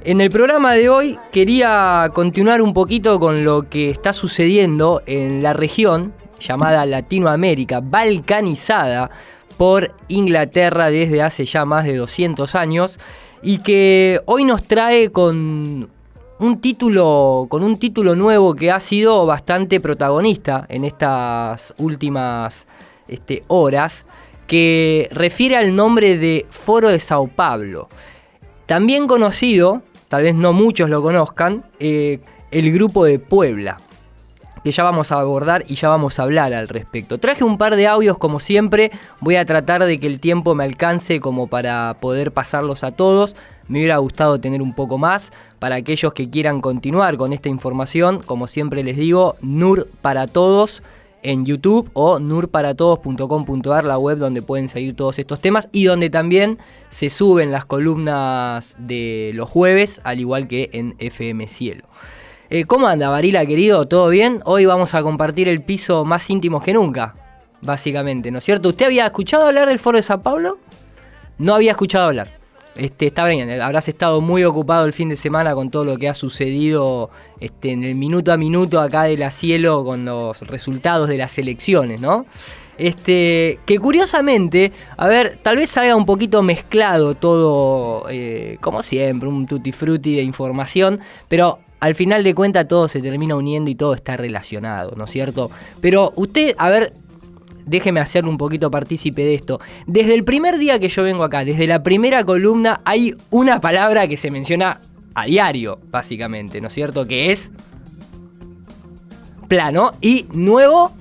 En el programa de hoy quería continuar un poquito con lo que está sucediendo en la región llamada Latinoamérica, balcanizada por Inglaterra desde hace ya más de 200 años y que hoy nos trae con un título nuevo que ha sido bastante protagonista en estas últimas horas, que refiere al nombre de Foro de Sao Paulo. También conocido, tal vez no muchos lo conozcan, el Grupo de Puebla, que ya vamos a abordar y ya vamos a hablar al respecto. Traje un par de audios como siempre, voy a tratar de que el tiempo me alcance como para poder pasarlos a todos. Me hubiera gustado tener un poco más. Para aquellos que quieran continuar con esta información, como siempre les digo, NUR para Todos en YouTube o nurparatodos.com.ar, la web donde pueden seguir todos estos temas y donde también se suben las columnas de los jueves, al igual que en FM Cielo. ¿Cómo anda, Varila, querido? ¿Todo bien? Hoy vamos a compartir el piso más íntimo que nunca, básicamente, ¿no es cierto? ¿Usted había escuchado hablar del Foro de Sao Paulo? No había escuchado hablar. Está bien, habrás estado muy ocupado el fin de semana con todo lo que ha sucedido en el minuto a minuto acá de la Cielo con los resultados de las elecciones, ¿no? Que curiosamente, a ver, tal vez salga un poquito mezclado todo, como siempre, un tutti frutti de información, pero al final de cuentas todo se termina uniendo y todo está relacionado, ¿no es cierto? Pero usted, a ver, déjeme hacerle un poquito partícipe de esto. Desde el primer día que yo vengo acá, desde la primera columna, hay una palabra que se menciona a diario, básicamente, ¿no es cierto? Que es plano y nuevo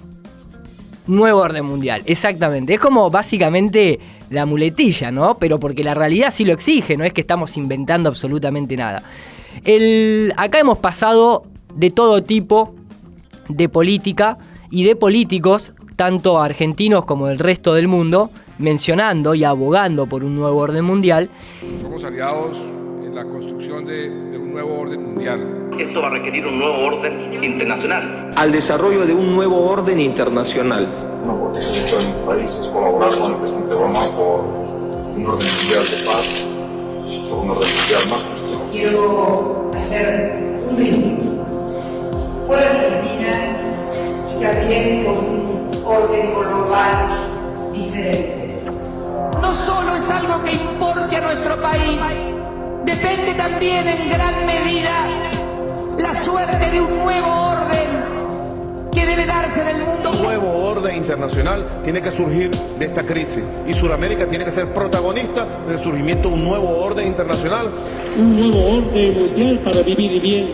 orden mundial. Exactamente. Es como básicamente la muletilla, ¿no? Pero porque la realidad sí lo exige, no es que estamos inventando absolutamente nada. Acá hemos pasado de todo tipo de política y de políticos, tanto argentinos como del resto del mundo, mencionando y abogando por un nuevo orden mundial. Somos aliados en la construcción de un nuevo orden mundial. Esto va a requerir un nuevo orden internacional. Al desarrollo de un nuevo orden internacional. Una oportunidad en el país es colaborar con el presidente Obama por un orden mundial de paz, por un orden mundial más justo. Quiero hacer un brindis por Argentina y también por un orden global diferente. No solo es algo que importe a nuestro país, depende también en gran medida la suerte de un nuevo orden que debe darse en el mundo. Un nuevo orden internacional tiene que surgir de esta crisis y Sudamérica tiene que ser protagonista del surgimiento de un nuevo orden internacional. Un nuevo orden mundial para vivir bien.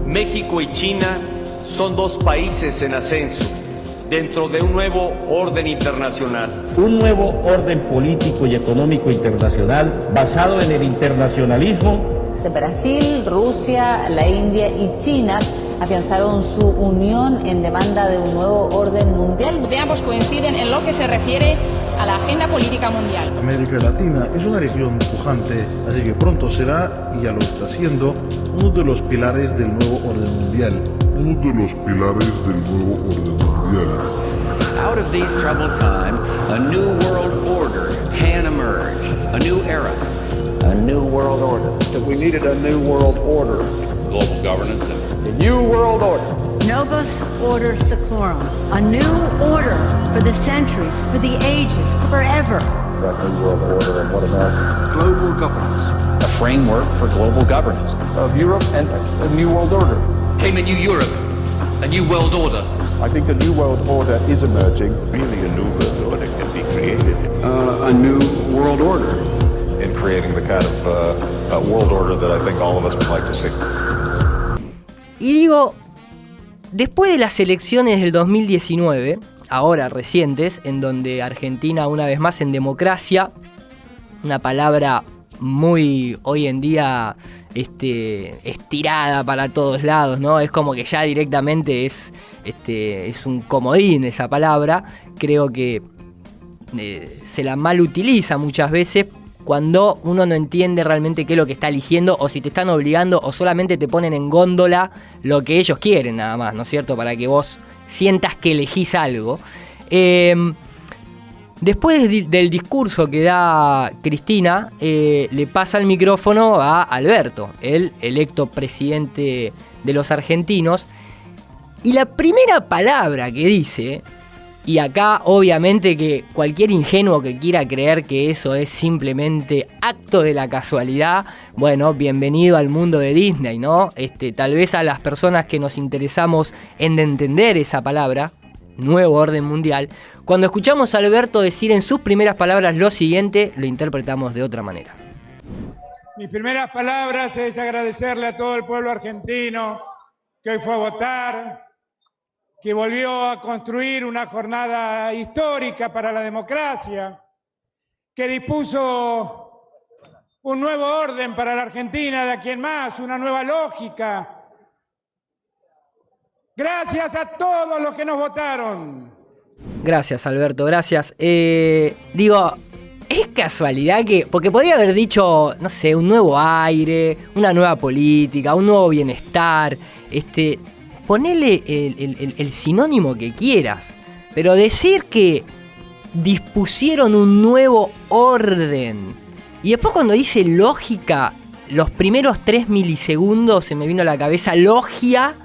México y China son dos países en ascenso dentro de un nuevo orden internacional. Un nuevo orden político y económico internacional basado en el internacionalismo. Brasil, Rusia, la India y China afianzaron su unión en demanda de un nuevo orden mundial. Ambos coinciden en lo que se refiere a la agenda política mundial. América Latina es una región pujante, así que pronto será, y ya lo está siendo, uno de los pilares del nuevo orden mundial. Out of these troubled times, a new world order can emerge, a new era. A new world order. That we needed a new world order. Global governance. A new world order. Novus Order Seclorum. A new order for the centuries, for the ages, forever. That new world order and what about global governance? A framework for global governance. Of Europe and a new world order. Came a new Europe, a new world order. I think a new world order is emerging. Really a new world order can be created. A new world order. In creating the kind of world order that I think all of us would like to see. Y digo, después de las elecciones del 2019, ahora recientes, en donde Argentina una vez más en democracia, una palabra muy hoy en día estirada para todos lados, ¿no? Es como que ya directamente es un comodín esa palabra. Creo que se la mal utiliza muchas veces cuando uno no entiende realmente qué es lo que está eligiendo, o si te están obligando, o solamente te ponen en góndola lo que ellos quieren nada más, ¿no es cierto? Para que vos sientas que elegís algo. Después del discurso que da Cristina, le pasa el micrófono a Alberto, el electo presidente de los argentinos. Y la primera palabra que dice, y acá obviamente que cualquier ingenuo que quiera creer que eso es simplemente acto de la casualidad, bueno, bienvenido al mundo de Disney, ¿no? Tal vez a las personas que nos interesamos en entender esa palabra, nuevo orden mundial, cuando escuchamos a Alberto decir en sus primeras palabras lo siguiente, lo interpretamos de otra manera. Mis primeras palabras es agradecerle a todo el pueblo argentino que hoy fue a votar, que volvió a construir una jornada histórica para la democracia, que dispuso un nuevo orden para la Argentina de aquí en más, una nueva lógica. Gracias a todos los que nos votaron. Gracias, Alberto, gracias. Digo, es casualidad que... Porque podría haber dicho, no sé, un nuevo aire, una nueva política, un nuevo bienestar. Ponele el sinónimo que quieras. Pero decir que dispusieron un nuevo orden. Y después cuando dice lógica, los primeros 3 milisegundos se me vino a la cabeza logia...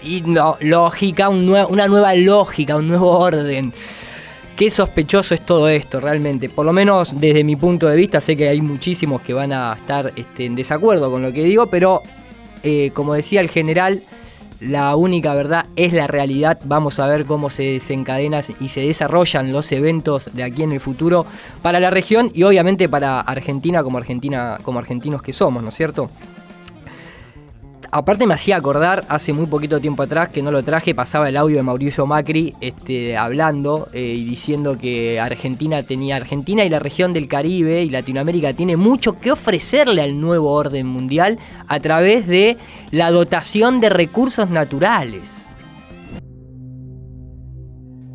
Y no, lógica, una nueva lógica, un nuevo orden. Qué sospechoso es todo esto, realmente. Por lo menos desde mi punto de vista, sé que hay muchísimos que van a estar en desacuerdo con lo que digo, pero como decía el general, la única verdad es la realidad. Vamos a ver cómo se desencadenan y se desarrollan los eventos de aquí en el futuro para la región y obviamente para Argentina como argentinos que somos, ¿no es cierto? Aparte me hacía acordar, hace muy poquito tiempo atrás, que no lo traje, pasaba el audio de Mauricio Macri hablando y diciendo que Argentina y la región del Caribe y Latinoamérica tiene mucho que ofrecerle al nuevo orden mundial a través de la dotación de recursos naturales.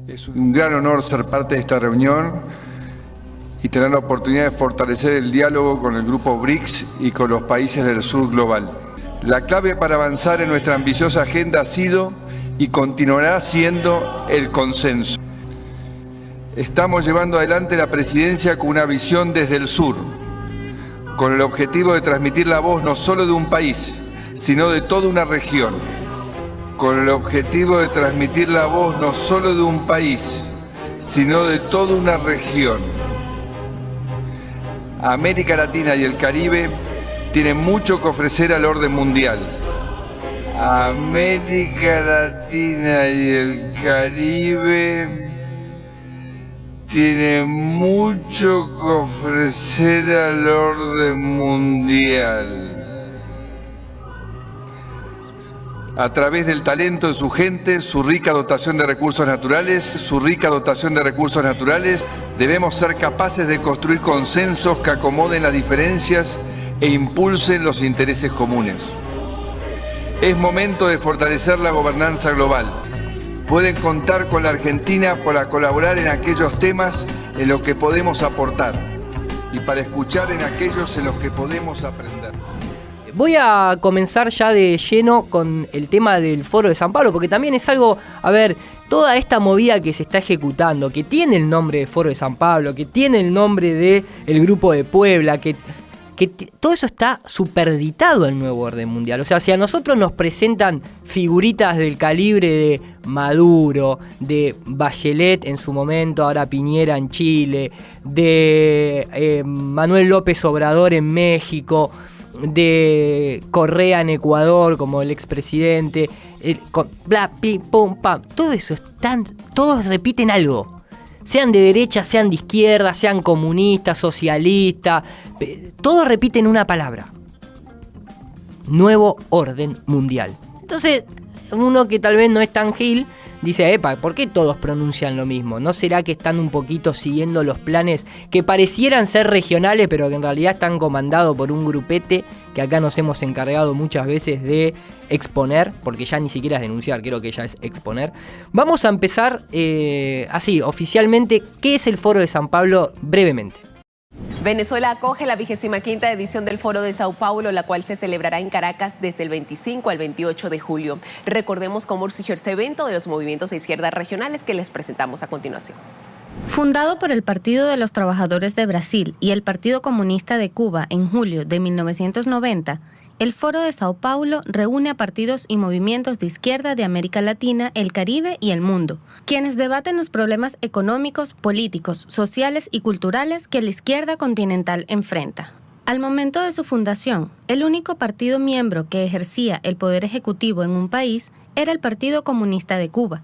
Es un gran honor ser parte de esta reunión y tener la oportunidad de fortalecer el diálogo con el grupo BRICS y con los países del sur global. La clave para avanzar en nuestra ambiciosa agenda ha sido y continuará siendo el consenso. Estamos llevando adelante la presidencia con una visión desde el sur, con el objetivo de transmitir la voz no solo de un país, sino de toda una región. Con el objetivo de transmitir la voz no solo de un país, sino de toda una región. América Latina y el Caribe tienen mucho que ofrecer al orden mundial. América Latina y el Caribe tienen mucho que ofrecer al orden mundial. A través del talento de su gente, su rica dotación de recursos naturales, debemos ser capaces de construir consensos que acomoden las diferencias e impulsen los intereses comunes. Es momento de fortalecer la gobernanza global. Pueden contar con la Argentina para colaborar en aquellos temas en los que podemos aportar y para escuchar en aquellos en los que podemos aprender. Voy a comenzar ya de lleno con el tema del Foro de San Pablo, porque también es algo, a ver, toda esta movida que se está ejecutando, que tiene el nombre de Foro de San Pablo, que tiene el nombre de el Grupo de Puebla, que todo eso está superditado al nuevo orden mundial. O sea, si a nosotros nos presentan figuritas del calibre de Maduro, de Bachelet en su momento, ahora Piñera en Chile, de Manuel López Obrador en México, de Correa en Ecuador como el expresidente, bla, pi, pum, pam, todo eso todos repiten algo. Sean de derecha, sean de izquierda, sean comunistas, socialistas, todos repiten una palabra. Nuevo orden mundial. Entonces, uno que tal vez no es tan gil, dice, epa, ¿por qué todos pronuncian lo mismo? ¿No será que están un poquito siguiendo los planes que parecieran ser regionales, pero que en realidad están comandados por un grupete que acá nos hemos encargado muchas veces de exponer? Porque ya ni siquiera es denunciar, creo que ya es exponer. Vamos a empezar así, oficialmente, ¿qué es el Foro de San Pablo? Brevemente. Venezuela acoge la 25ª edición del Foro de Sao Paulo, la cual se celebrará en Caracas desde el 25 al 28 de julio. Recordemos cómo surgió este evento de los movimientos de izquierda regionales que les presentamos a continuación. Fundado por el Partido de los Trabajadores de Brasil y el Partido Comunista de Cuba en julio de 1990, el Foro de Sao Paulo reúne a partidos y movimientos de izquierda de América Latina, el Caribe y el mundo, quienes debaten los problemas económicos, políticos, sociales y culturales que la izquierda continental enfrenta. Al momento de su fundación, el único partido miembro que ejercía el poder ejecutivo en un país era el Partido Comunista de Cuba.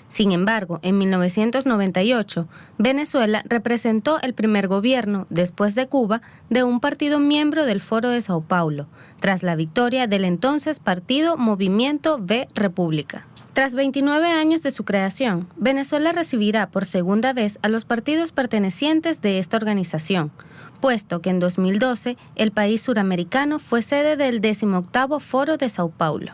Sin embargo, en 1998, Venezuela representó el primer gobierno, después de Cuba, de un partido miembro del Foro de Sao Paulo, tras la victoria del entonces partido Movimiento V República. Tras 29 años de su creación, Venezuela recibirá por segunda vez a los partidos pertenecientes de esta organización, puesto que en 2012 el país suramericano fue sede del 18º Foro de Sao Paulo.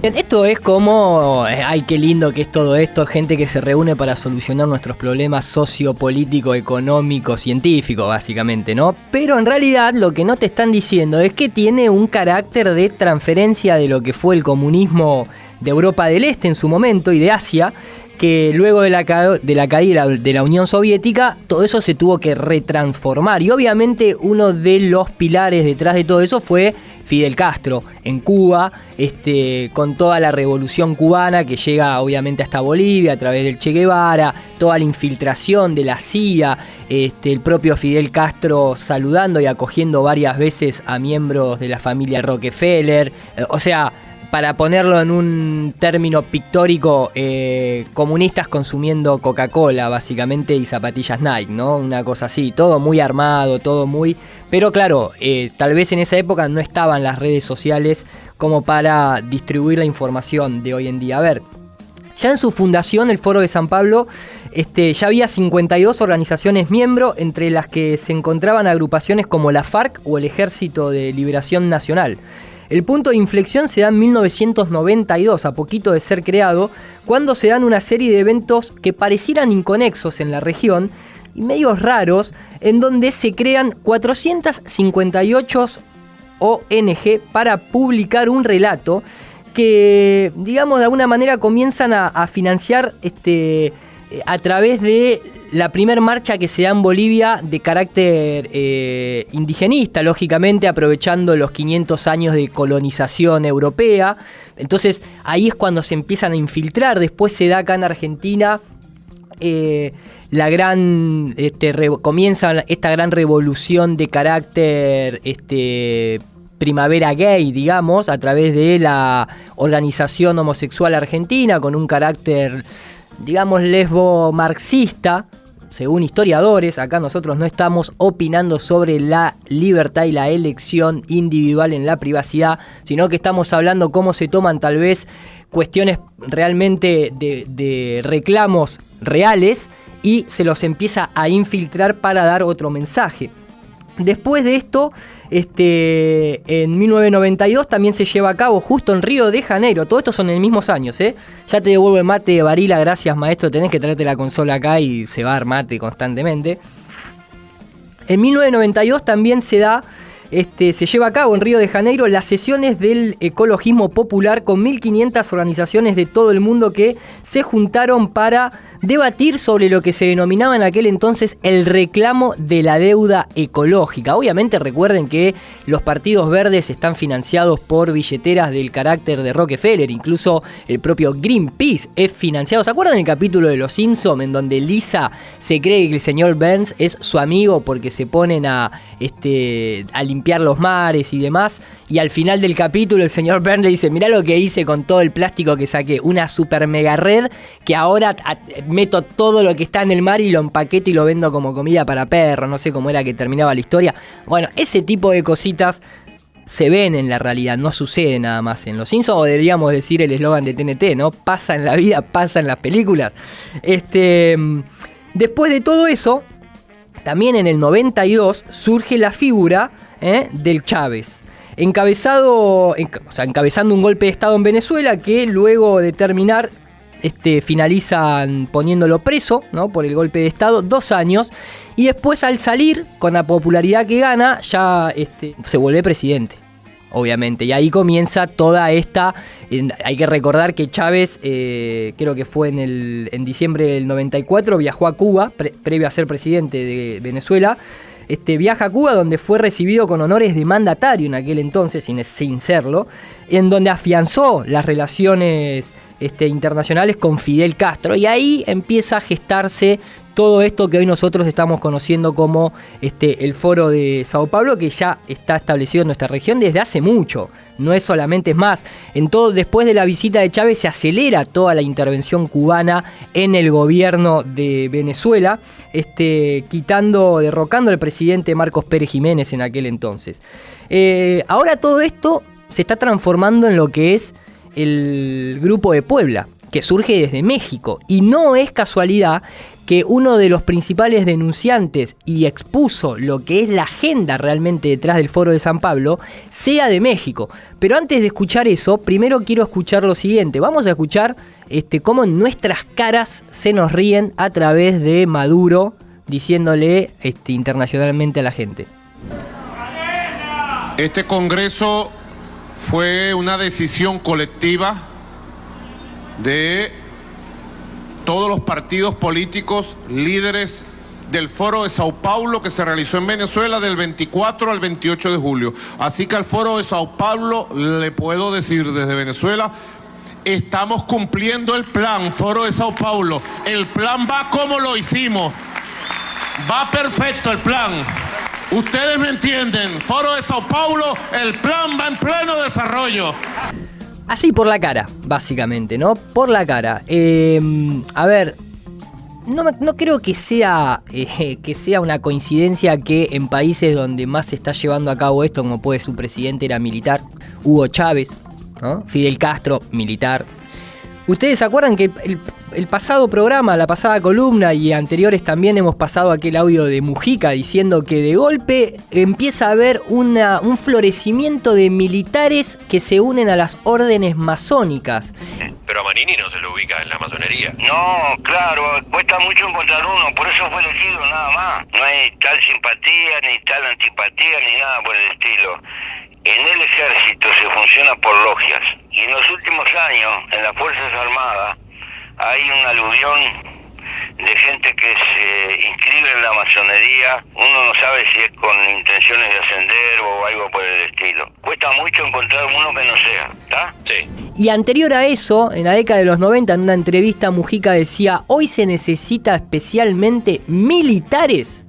Esto es como, ay, qué lindo que es todo esto, gente que se reúne para solucionar nuestros problemas sociopolíticos, económicos, científicos, básicamente, ¿no? Pero en realidad lo que no te están diciendo es que tiene un carácter de transferencia de lo que fue el comunismo de Europa del Este en su momento y de Asia, que luego de la caída de la Unión Soviética, todo eso se tuvo que retransformar. Y obviamente uno de los pilares detrás de todo eso fue Fidel Castro en Cuba, con toda la revolución cubana que llega obviamente hasta Bolivia a través del Che Guevara, toda la infiltración de la CIA, el propio Fidel Castro saludando y acogiendo varias veces a miembros de la familia Rockefeller, para ponerlo en un término pictórico, comunistas consumiendo Coca-Cola, básicamente, y zapatillas Nike, ¿no? Una cosa así, todo muy armado, todo muy... Pero claro, tal vez en esa época no estaban las redes sociales como para distribuir la información de hoy en día. A ver, ya en su fundación, el Foro de San Pablo, ya había 52 organizaciones miembros, entre las que se encontraban agrupaciones como la FARC o el Ejército de Liberación Nacional. El punto de inflexión se da en 1992, a poquito de ser creado, cuando se dan una serie de eventos que parecieran inconexos en la región y medios raros, en donde se crean 458 ONG para publicar un relato que, digamos, de alguna manera comienzan a financiar a través de la primera marcha que se da en Bolivia de carácter indigenista, lógicamente aprovechando los 500 años de colonización europea. Entonces ahí es cuando se empiezan a infiltrar. Después se da acá en Argentina la gran comienza esta gran revolución de carácter primavera gay, digamos, a través de la organización homosexual argentina con un carácter, digamos, lesbo marxista, según historiadores. Acá nosotros no estamos opinando sobre la libertad y la elección individual en la privacidad, sino que estamos hablando cómo se toman tal vez cuestiones realmente de reclamos reales y se los empieza a infiltrar para dar otro mensaje. Después de esto, en 1992 también se lleva a cabo justo en Río de Janeiro. Todo esto son en los mismos años, Ya te devuelvo el mate de Varila, gracias maestro, tenés que traerte la consola acá y se va a dar mate constantemente. En 1992 también se lleva a cabo en Río de Janeiro las sesiones del ecologismo popular con 1.500 organizaciones de todo el mundo que se juntaron para debatir sobre lo que se denominaba en aquel entonces el reclamo de la deuda ecológica. Obviamente recuerden que los partidos verdes están financiados por billeteras del carácter de Rockefeller, incluso el propio Greenpeace es financiado. ¿Se acuerdan del capítulo de Los Simpsons en donde Lisa se cree que el señor Burns es su amigo porque se ponen a limpiar los mares y demás? Y al final del capítulo el señor Burns le dice: mirá lo que hice con todo el plástico que saqué, una super mega red que ahora meto todo lo que está en el mar y lo empaqueto y lo vendo como comida para perros. No sé cómo era que terminaba la historia. Bueno, ese tipo de cositas se ven en la realidad, no sucede nada más en Los Simpsons, o deberíamos decir el eslogan de TNT, ¿no? Pasa en la vida, pasa en las películas. Después de todo eso, también en el 92 surge la figura del Chávez, encabezando un golpe de estado en Venezuela que luego de terminar finalizan poniéndolo preso, ¿no? Por el golpe de estado, 2 años, y después al salir con la popularidad que gana ya se vuelve presidente. obviamente. Y ahí comienza toda esta... hay que recordar que Chávez, creo que fue en diciembre del 94, viajó a Cuba, previo a ser presidente de Venezuela. Viaja a Cuba, donde fue recibido con honores de mandatario en aquel entonces, sin serlo, en donde afianzó las relaciones internacionales con Fidel Castro. Y ahí empieza a gestarse todo esto que hoy nosotros estamos conociendo como el Foro de Sao Paulo, que ya está establecido en nuestra región desde hace mucho. No es solamente, es más, después de la visita de Chávez se acelera toda la intervención cubana en el gobierno de Venezuela, derrocando al presidente Marcos Pérez Jiménez en aquel entonces. Ahora todo esto se está transformando en lo que es el Grupo de Puebla, que surge desde México, y no es casualidad que uno de los principales denunciantes y expuso lo que es la agenda realmente detrás del Foro de San Pablo sea de México. Pero antes de escuchar eso, primero quiero escuchar lo siguiente. Vamos a escuchar cómo en nuestras caras se nos ríen a través de Maduro diciéndole internacionalmente a la gente. Este Congreso fue una decisión colectiva de todos los partidos políticos líderes del Foro de Sao Paulo que se realizó en Venezuela del 24 al 28 de julio. Así que al Foro de Sao Paulo le puedo decir desde Venezuela, estamos cumpliendo el plan, Foro de Sao Paulo. El plan va como lo hicimos. Va perfecto el plan. Ustedes me entienden. Foro de Sao Paulo, el plan va en pleno desarrollo. Así por la cara, básicamente, ¿no? Por la cara. A ver, no creo que sea una coincidencia que en países donde más se está llevando a cabo esto, como puede su presidente era militar, Hugo Chávez, ¿no? Fidel Castro, militar. Ustedes se acuerdan que el pasado programa, la pasada columna y anteriores también hemos pasado aquel audio de Mujica diciendo que de golpe empieza a haber un florecimiento de militares que se unen a las órdenes masónicas. Pero a Manini no se lo ubica en la masonería. No, claro, cuesta mucho encontrar uno, por eso fue elegido nada más. No hay tal simpatía, ni tal antipatía, ni nada por el estilo. En el ejército se funciona por logias y en los últimos años en las Fuerzas Armadas hay un aluvión de gente que se inscribe en la masonería. Uno no sabe si es con intenciones de ascender o algo por el estilo. Cuesta mucho encontrar uno que no sea, ¿está? Sí. Y anterior a eso, en la década de los 90, en una entrevista Mujica decía: hoy se necesita especialmente militares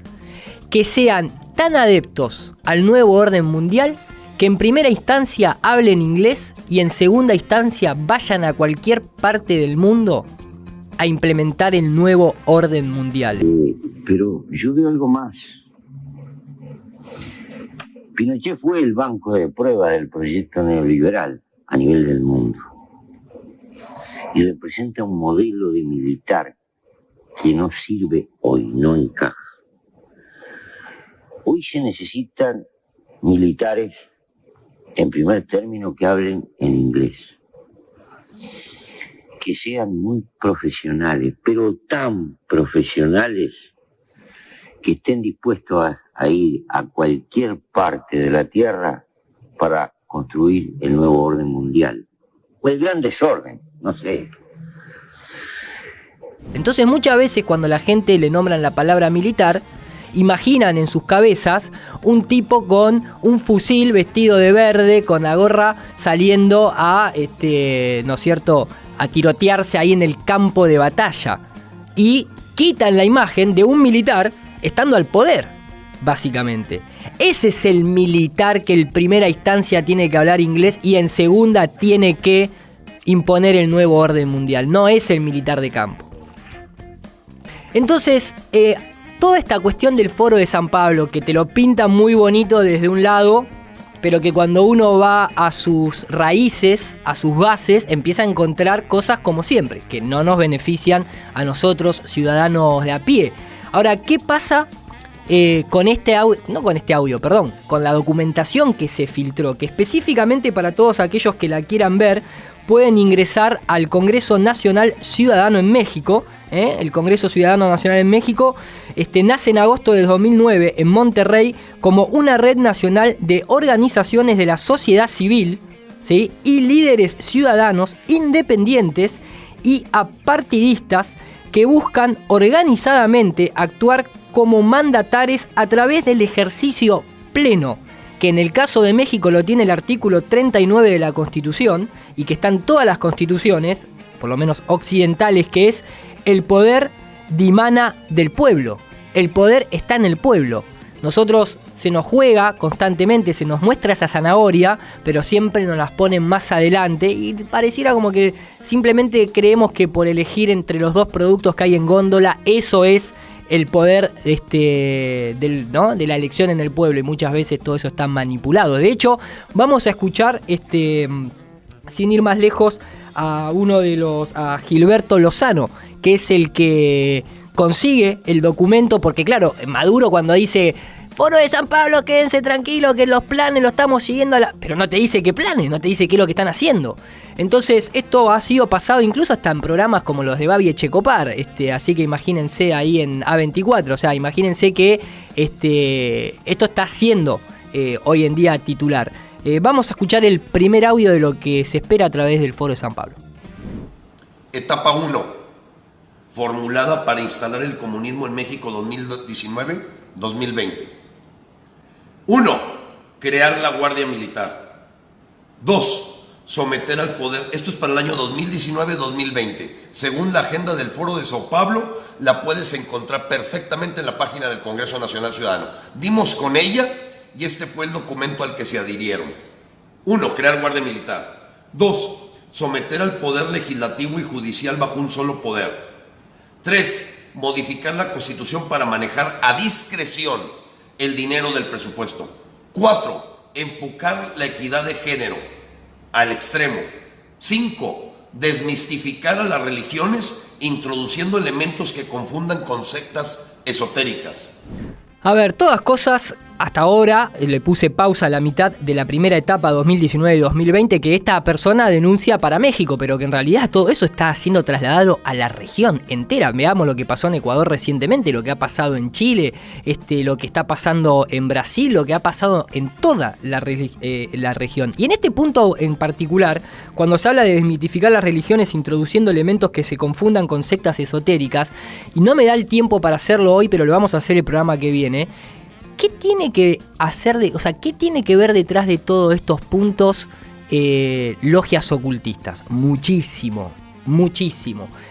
que sean tan adeptos al nuevo orden mundial que en primera instancia hablen inglés y en segunda instancia vayan a cualquier parte del mundo a implementar el nuevo orden mundial. Pero yo veo algo más. Pinochet fue el banco de prueba del proyecto neoliberal a nivel del mundo y representa un modelo de militar que no sirve hoy, no encaja. Hoy se necesitan militares, en primer término, que hablen en inglés, que sean muy profesionales, pero tan profesionales que estén dispuestos a ir a cualquier parte de la tierra para construir el nuevo orden mundial, o el gran desorden, no sé. Entonces muchas veces cuando la gente le nombran la palabra militar, imaginan en sus cabezas un tipo con un fusil vestido de verde, con la gorra, saliendo a, ¿no es cierto?, a tirotearse ahí en el campo de batalla. Y quitan la imagen de un militar estando al poder, básicamente. Ese es el militar que en primera instancia tiene que hablar inglés y en segunda tiene que imponer el nuevo orden mundial. No es el militar de campo. Entonces, toda esta cuestión del Foro de San Pablo, que te lo pinta muy bonito desde un lado, pero que cuando uno va a sus raíces, a sus bases, empieza a encontrar cosas como siempre, que no nos benefician a nosotros, ciudadanos de a pie. Ahora, ¿qué pasa con con la documentación que se filtró? Que específicamente para todos aquellos que la quieran ver, pueden ingresar al Congreso Nacional Ciudadano en México. El Congreso Ciudadano Nacional en México nace en agosto de 2009 en Monterrey como una red nacional de organizaciones de la sociedad civil, ¿sí?, y líderes ciudadanos independientes y apartidistas que buscan organizadamente actuar como mandatares a través del ejercicio pleno, que en el caso de México lo tiene el artículo 39 de la Constitución y que está en todas las constituciones, por lo menos occidentales, que es el poder dimana del pueblo. El poder está en el pueblo. Nosotros se nos juega constantemente, se nos muestra esa zanahoria, pero siempre nos las ponen más adelante y pareciera como que simplemente creemos que por elegir entre los dos productos que hay en góndola, eso es el poder de la elección en el pueblo, y muchas veces todo eso está manipulado. De hecho, vamos a escuchar, sin ir más lejos, a Gilberto Lozano, que es el que consigue el documento, porque claro, Maduro cuando dice Foro de San Pablo, quédense tranquilos que los planes lo estamos siguiendo pero no te dice qué planes, no te dice qué es lo que están haciendo. Entonces esto ha sido pasado incluso hasta en programas como los de Babi Echecopar, así que imagínense ahí en A24, o sea, imagínense que esto está siendo hoy en día titular. Vamos a escuchar el primer audio de lo que se espera a través del Foro de San Pablo. Etapa 1, formulada para instalar el comunismo en México 2019-2020. 1. Crear la Guardia Militar. 2. Someter al poder. Esto es para el año 2019-2020. Según la agenda del Foro de Sao Paulo, la puedes encontrar perfectamente en la página del Congreso Nacional Ciudadano. Dimos con ella y este fue el documento al que se adhirieron. 1. Crear Guardia Militar. 2. Someter al poder legislativo y judicial bajo un solo poder. 3. Modificar la Constitución para manejar a discreción el dinero del presupuesto. 4. Empujar la equidad de género al extremo. 5. Desmistificar a las religiones introduciendo elementos que confundan con sectas esotéricas. A ver, todas cosas, hasta ahora le puse pausa a la mitad de la primera etapa 2019-2020 que esta persona denuncia para México, pero que en realidad todo eso está siendo trasladado a la región entera. Veamos lo que pasó en Ecuador recientemente, lo que ha pasado en Chile, lo que está pasando en Brasil, lo que ha pasado en toda la región. Y en este punto en particular, cuando se habla de desmitificar las religiones introduciendo elementos que se confundan con sectas esotéricas, y no me da el tiempo para hacerlo hoy, pero lo vamos a hacer el programa que viene. ¿Qué tiene que qué tiene que ver detrás de todos estos puntos logias ocultistas? Muchísimo.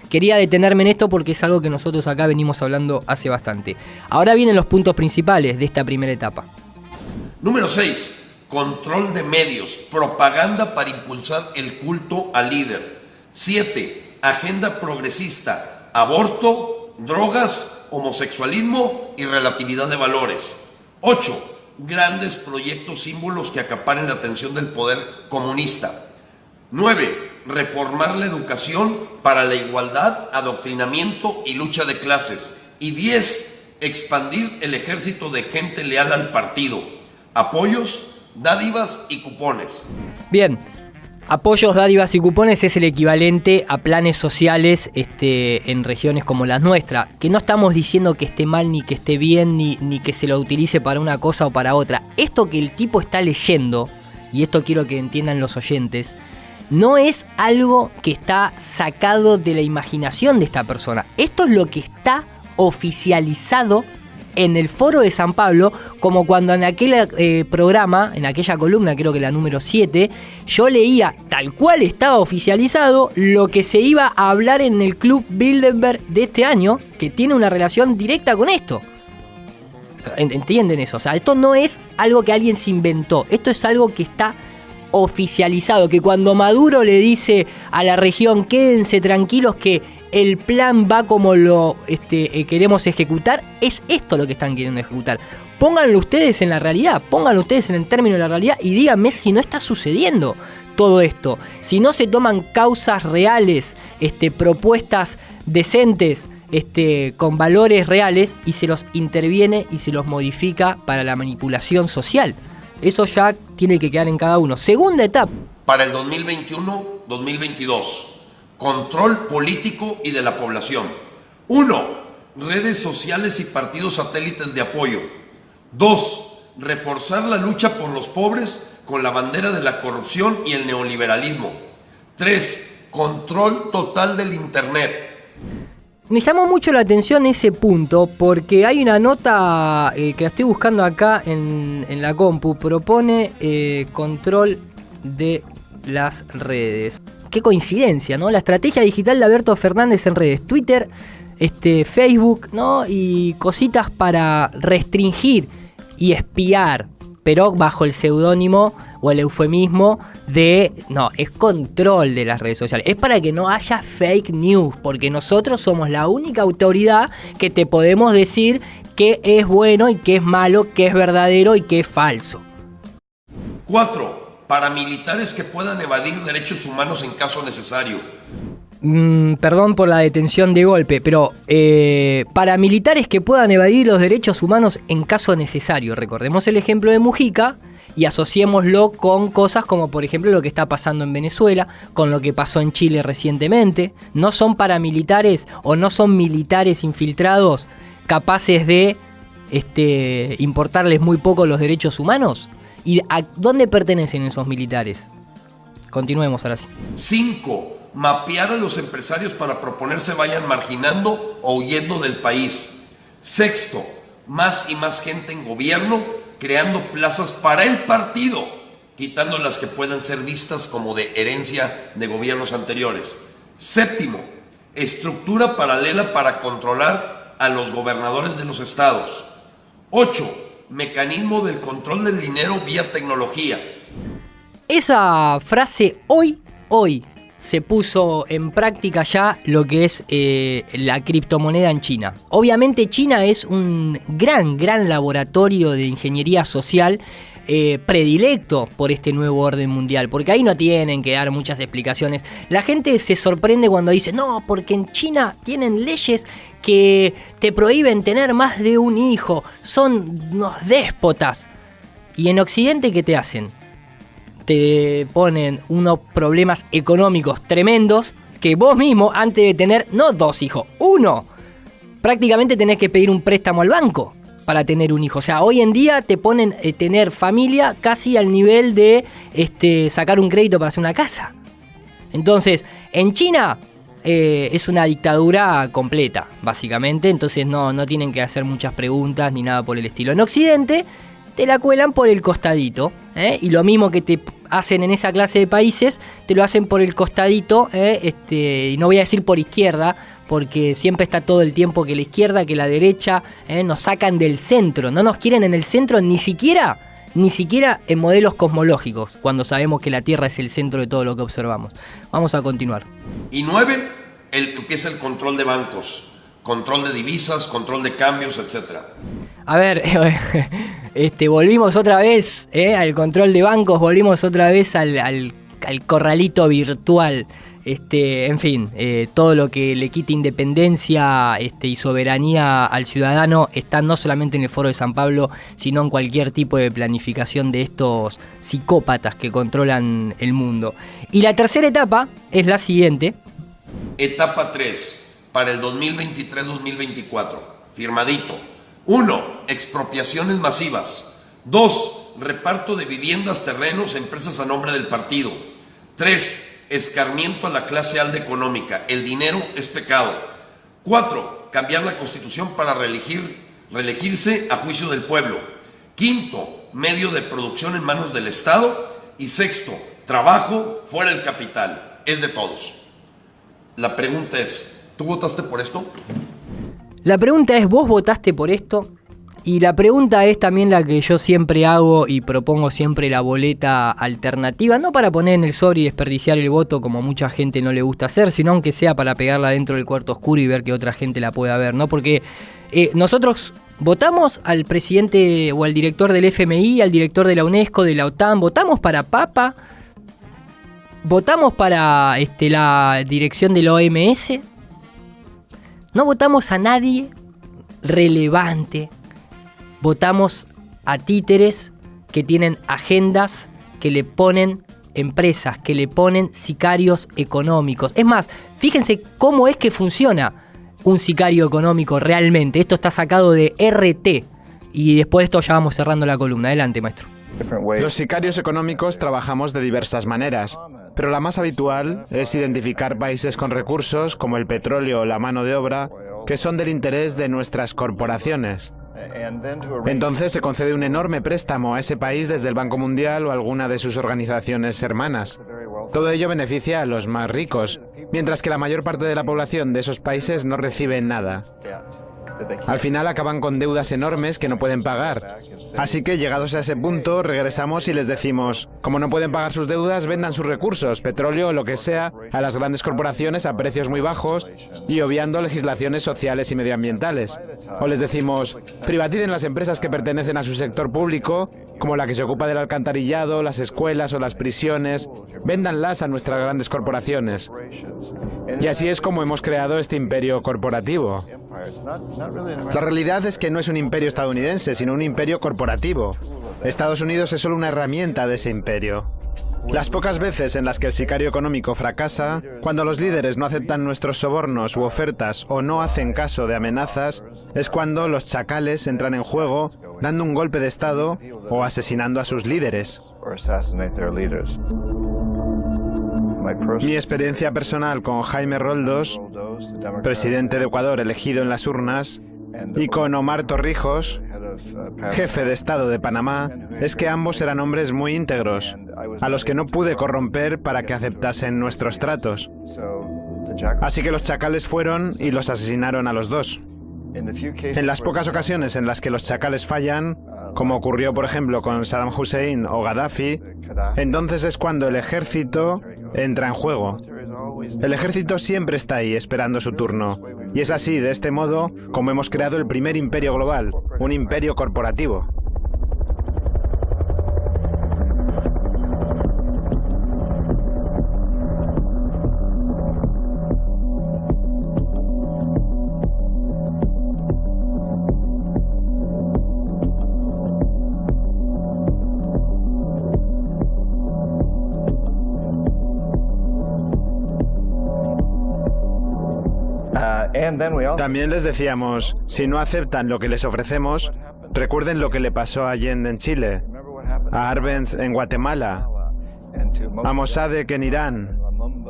Quería detenerme en esto porque es algo que nosotros acá venimos hablando hace bastante. Ahora vienen los puntos principales de esta primera etapa. Número 6. Control de medios. Propaganda para impulsar el culto al líder. 7. Agenda progresista. Aborto, drogas, homosexualismo y relatividad de valores. 8. Grandes proyectos símbolos que acaparen la atención del poder comunista. 9. Reformar la educación para la igualdad, adoctrinamiento y lucha de clases. Y 10. Expandir el ejército de gente leal al partido. Apoyos, dádivas y cupones. Bien. Apoyos, dádivas y cupones es el equivalente a planes sociales en regiones como las nuestras, que no estamos diciendo que esté mal ni que esté bien ni que se lo utilice para una cosa o para otra. Esto que el tipo está leyendo, y esto quiero que entiendan los oyentes, no es algo que está sacado de la imaginación de esta persona. Esto es lo que está oficializado en el Foro de San Pablo, como cuando en aquel programa, en aquella columna, creo que la número 7, yo leía tal cual estaba oficializado lo que se iba a hablar en el Club Bilderberg de este año, que tiene una relación directa con esto. ¿Entienden eso? O sea, esto no es algo que alguien se inventó, esto es algo que está oficializado, que cuando Maduro le dice a la región quédense tranquilos que el plan va como lo queremos ejecutar, es esto lo que están queriendo ejecutar. Pónganlo ustedes en la realidad, pónganlo ustedes en el término de la realidad y díganme si no está sucediendo todo esto, si no se toman causas reales, propuestas decentes, con valores reales y se los interviene y se los modifica para la manipulación social. Eso ya tiene que quedar en cada uno. Segunda etapa. para el 2021-2022. Control político y de la población. 1. Redes sociales y partidos satélites de apoyo. 2. Reforzar la lucha por los pobres con la bandera de la corrupción y el neoliberalismo. 3. Control total del Internet. Me llamó mucho la atención ese punto porque hay una nota que la estoy buscando acá en la compu, propone control de las redes. Qué coincidencia, ¿no? La estrategia digital de Alberto Fernández en redes, Twitter, Facebook, ¿no? Y cositas para restringir y espiar, pero bajo el seudónimo o el eufemismo de, no, es control de las redes sociales. Es para que no haya fake news, porque nosotros somos la única autoridad que te podemos decir qué es bueno y qué es malo, qué es verdadero y qué es falso. 4. Paramilitares que puedan evadir derechos humanos en caso necesario. Perdón por la detención de golpe, pero paramilitares que puedan evadir los derechos humanos en caso necesario. Recordemos el ejemplo de Mujica y asociémoslo con cosas como por ejemplo lo que está pasando en Venezuela, con lo que pasó en Chile recientemente. No son paramilitares o no son militares infiltrados capaces de importarles muy poco los derechos humanos. ¿Y a dónde pertenecen esos militares? Continuemos ahora sí. 5. Mapear a los empresarios para proponerse vayan marginando o huyendo del país. 6. Más y más gente en gobierno, creando plazas para el partido, quitando las que puedan ser vistas como de herencia de gobiernos anteriores. 7. Estructura paralela para controlar a los gobernadores de los estados. 8. Mecanismo del control del dinero vía tecnología. Esa frase hoy se puso en práctica ya lo que es la criptomoneda en China. Obviamente China es un gran laboratorio de ingeniería social predilecto por este nuevo orden mundial, porque ahí no tienen que dar muchas explicaciones. La gente se sorprende cuando dice, no, porque en China tienen leyes que te prohíben tener más de un hijo, son unos déspotas. Y en Occidente, ¿qué te hacen? Te ponen unos problemas económicos tremendos que vos mismo, antes de tener, no 2 hijos, 1, prácticamente tenés que pedir un préstamo al banco para tener un hijo. O sea, hoy en día te ponen tener familia casi al nivel de sacar un crédito para hacer una casa. Entonces, en China es una dictadura completa, básicamente. Entonces no tienen que hacer muchas preguntas ni nada por el estilo. En Occidente te la cuelan por el costadito, y lo mismo que te hacen en esa clase de países, te lo hacen por el costadito, y no voy a decir por izquierda, porque siempre está todo el tiempo que la izquierda, que la derecha, nos sacan del centro, no nos quieren en el centro ni siquiera en modelos cosmológicos, cuando sabemos que la Tierra es el centro de todo lo que observamos. Vamos a continuar. Y 9, empieza el control de bancos, control de divisas, control de cambios, etc. A ver, volvimos otra vez al control de bancos, volvimos otra vez al corralito virtual. En fin, todo lo que le quite independencia y soberanía al ciudadano está no solamente en el Foro de San Pablo, sino en cualquier tipo de planificación de estos psicópatas que controlan el mundo. Y la tercera etapa es la siguiente. Etapa 3, para el 2023-2024, firmadito. 1. Expropiaciones masivas. 2. Reparto de viviendas, terrenos, empresas a nombre del partido. 3. Escarmiento a la clase alta económica. El dinero es pecado. 4. Cambiar la Constitución para reelegirse a juicio del pueblo. 5. Medio de producción en manos del Estado. Y 6. Trabajo fuera el capital. Es de todos. La pregunta es, ¿tú votaste por esto? La pregunta es, ¿vos votaste por esto? Y la pregunta es también la que yo siempre hago y propongo siempre la boleta alternativa, no para poner en el sobre y desperdiciar el voto como mucha gente no le gusta hacer, sino aunque sea para pegarla dentro del cuarto oscuro y ver que otra gente la pueda ver, ¿no? Porque nosotros votamos al presidente o al director del FMI, al director de la UNESCO, de la OTAN, votamos para Papa, votamos para la dirección de la OMS, no votamos a nadie relevante. Votamos a títeres que tienen agendas que le ponen empresas que le ponen sicarios económicos. Es más, fíjense cómo es que funciona un sicario económico realmente. Esto está sacado de RT. Y después de esto ya vamos cerrando la columna. Adelante, maestro. Los sicarios económicos trabajamos de diversas maneras, pero la más habitual es identificar países con recursos como el petróleo o la mano de obra que son del interés de nuestras corporaciones. Entonces se concede un enorme préstamo a ese país desde el Banco Mundial o alguna de sus organizaciones hermanas. Todo ello beneficia a los más ricos, mientras que la mayor parte de la población de esos países no recibe nada. Al final acaban con deudas enormes que no pueden pagar. Así que, llegados a ese punto, regresamos y les decimos, como no pueden pagar sus deudas, vendan sus recursos, petróleo o lo que sea, a las grandes corporaciones a precios muy bajos y obviando legislaciones sociales y medioambientales. O les decimos, privaticen las empresas que pertenecen a su sector público, como la que se ocupa del alcantarillado, las escuelas o las prisiones, véndanlas a nuestras grandes corporaciones. Y así es como hemos creado este imperio corporativo. La realidad es que no es un imperio estadounidense, sino un imperio corporativo. Estados Unidos es solo una herramienta de ese imperio. Las pocas veces en las que el sicario económico fracasa, cuando los líderes no aceptan nuestros sobornos u ofertas o no hacen caso de amenazas, es cuando los chacales entran en juego, dando un golpe de Estado o asesinando a sus líderes. Mi experiencia personal con Jaime Roldos, presidente de Ecuador elegido en las urnas, y con Omar Torrijos, jefe de Estado de Panamá, es que ambos eran hombres muy íntegros, a los que no pude corromper para que aceptasen nuestros tratos. Así que los chacales fueron y los asesinaron a los dos. En las pocas ocasiones en las que los chacales fallan, como ocurrió por ejemplo con Saddam Hussein o Gaddafi, entonces es cuando el ejército entra en juego. El ejército siempre está ahí esperando su turno. Y es así, de este modo, como hemos creado el primer imperio global, un imperio corporativo. También les decíamos, si no aceptan lo que les ofrecemos, recuerden lo que le pasó a Allende en Chile, a Arbenz en Guatemala, a Mossadegh en Irán,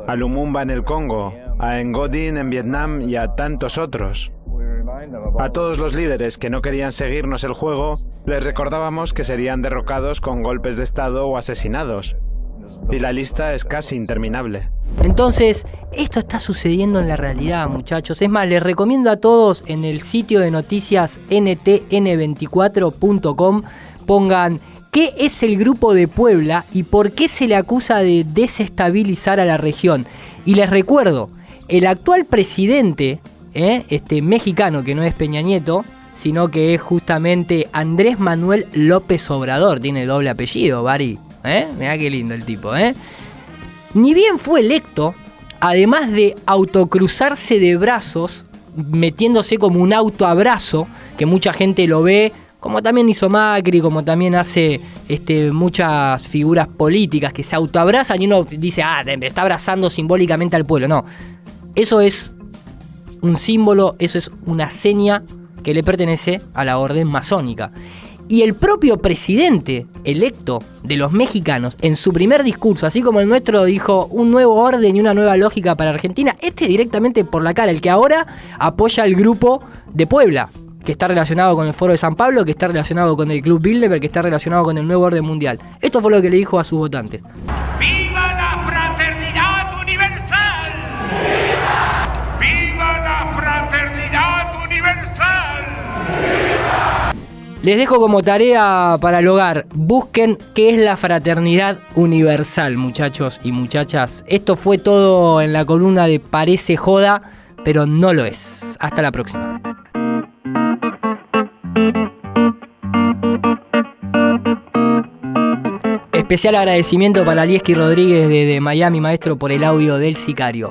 a Lumumba en el Congo, a Ngo Dinh en Vietnam y a tantos otros. A todos los líderes que no querían seguirnos el juego, les recordábamos que serían derrocados con golpes de Estado o asesinados. Y la lista es casi interminable. Entonces, esto está sucediendo en la realidad, muchachos. Es más, les recomiendo a todos en el sitio de noticias ntn24.com pongan qué es el Grupo de Puebla y por qué se le acusa de desestabilizar a la región. Y les recuerdo, el actual presidente, mexicano, que no es Peña Nieto, sino que es justamente Andrés Manuel López Obrador, tiene doble apellido, Bari. Mirá qué lindo el tipo, Ni bien fue electo, además de autocruzarse de brazos, metiéndose como un autoabrazo, que mucha gente lo ve, como también hizo Macri, como también hace muchas figuras políticas que se autoabrazan y uno dice, está abrazando simbólicamente al pueblo. No, eso es un símbolo, eso es una seña que le pertenece a la orden masónica. Y el propio presidente electo de los mexicanos, en su primer discurso, así como el nuestro dijo un nuevo orden y una nueva lógica para Argentina, directamente por la cara, el que ahora apoya el Grupo de Puebla, que está relacionado con el Foro de San Pablo, que está relacionado con el Club Bilderberg, que está relacionado con el nuevo orden mundial. Esto fue lo que le dijo a sus votantes. ¡Viva la fraternidad universal! ¡Viva la fraternidad universal! Les dejo como tarea para el hogar, busquen qué es la fraternidad universal, muchachos y muchachas. Esto fue todo en la columna de Parece Joda, pero no lo es. Hasta la próxima. Especial agradecimiento para Lieski Rodríguez de Miami, maestro, por el audio del sicario.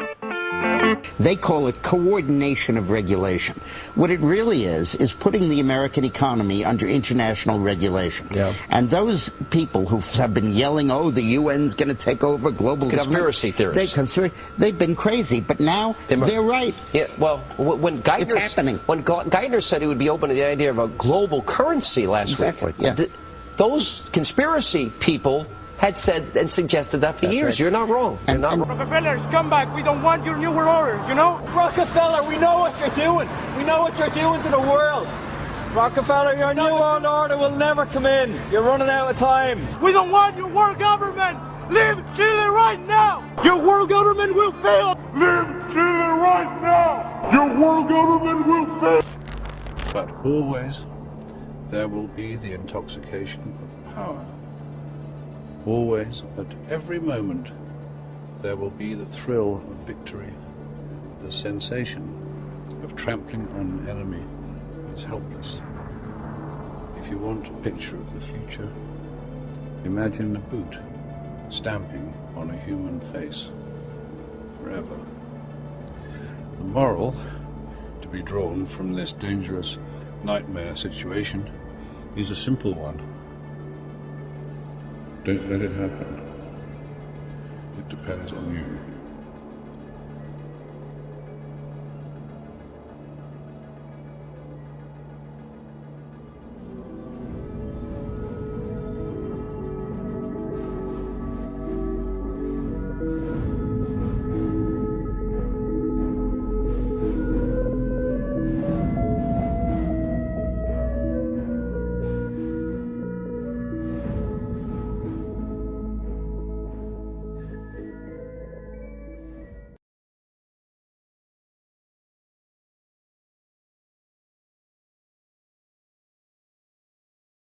They call it coordination of regulation. What it really is putting the American economy under international regulation. Yeah. And those people who have been yelling, oh, the UN's going to take over global conspiracy government. theorists. They've been crazy, but now they're right. Yeah, well, when Geithner, it's happening. When Geithner said he would be open to the idea of a global currency last week, yeah. Those conspiracy people had said and suggested that for years. Right. You're not wrong. You're not wrong. Rockefellers, come back. We don't want your New World Order, you know? Rockefeller, we know what you're doing. We know what you're doing to the world. Rockefeller, your New World Order will never come in. You're running out of time. We don't want your world government. Leave Chile right now. Your world government will fail. Leave Chile right now. Your world government will fail. But always there will be the intoxication of power. Always, at every moment, there will be the thrill of victory, the sensation of trampling on an enemy who is helpless. If you want a picture of the future, imagine a boot stamping on a human face forever. The moral to be drawn from this dangerous nightmare situation is a simple one. Don't let it happen. It depends on you.